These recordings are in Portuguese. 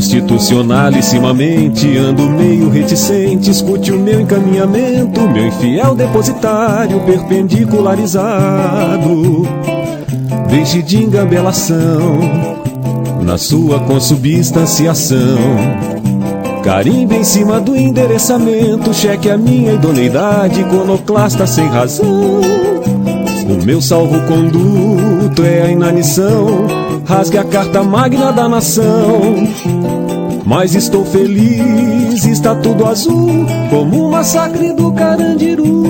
Constitucionalissimamente ando meio reticente, escute o meu encaminhamento, meu infiel depositário perpendicularizado. Deixe de engabelação na sua consubstanciação. Carimbe em cima do endereçamento, cheque a minha idoneidade, iconoclasta sem razão. O meu salvo-conduto é a inanição, rasgue a carta magna da nação. Mas estou feliz, está tudo azul, como um massacre do Carandiru.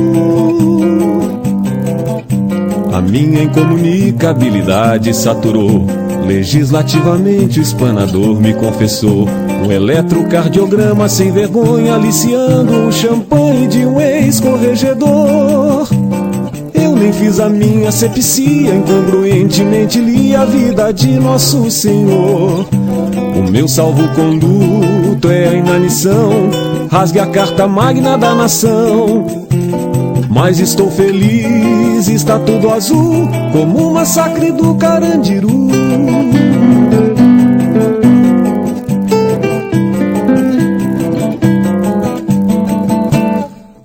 A minha incomunicabilidade saturou, legislativamente o espanador me confessou. Um eletrocardiograma sem vergonha, aliciando o champanhe de um ex-corregedor. Eu nem fiz a minha asepsia, incongruentemente li a vida de Nosso Senhor. O meu salvo-conduto é a inanição, rasgue a carta magna da nação. Mas estou feliz, está tudo azul, como um massacre do Carandiru.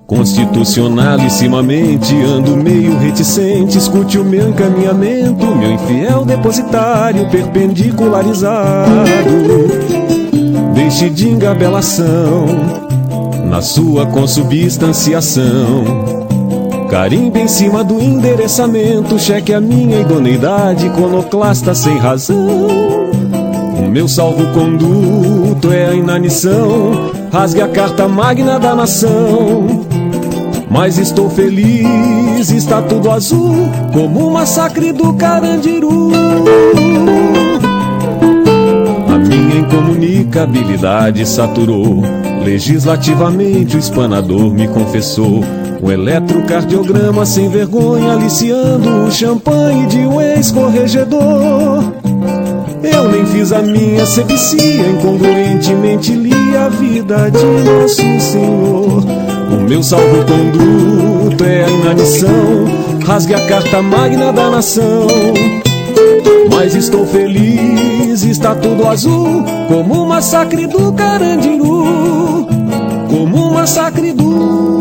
Constitucionalissimamente ando meio reticente, escute o meu encaminhamento, meu infiel depositário perpendicularizado. Deixe de engabelação na sua consubstanciação. Carimbe em cima do endereçamento, cheque a minha idoneidade, iconoclasta sem razão. O meu salvo-conduto é a inanição, rasgue a carta magna da nação. Mas estou feliz, está tudo azul, como um massacre do Carandiru. A minha incomunicabilidade saturou, legislativamente o espanador me confessou. Um eletrocardiograma sem vergonha, aliciando o champanhe de um ex-corregedor. Eu nem fiz a minha asepsia, incongruentemente li a vida de Nosso Senhor. O meu salvo-conduto é a inanição, rasgue a carta magna da nação. Mas estou feliz, está tudo azul, como um massacre do Carandiru, como um massacre do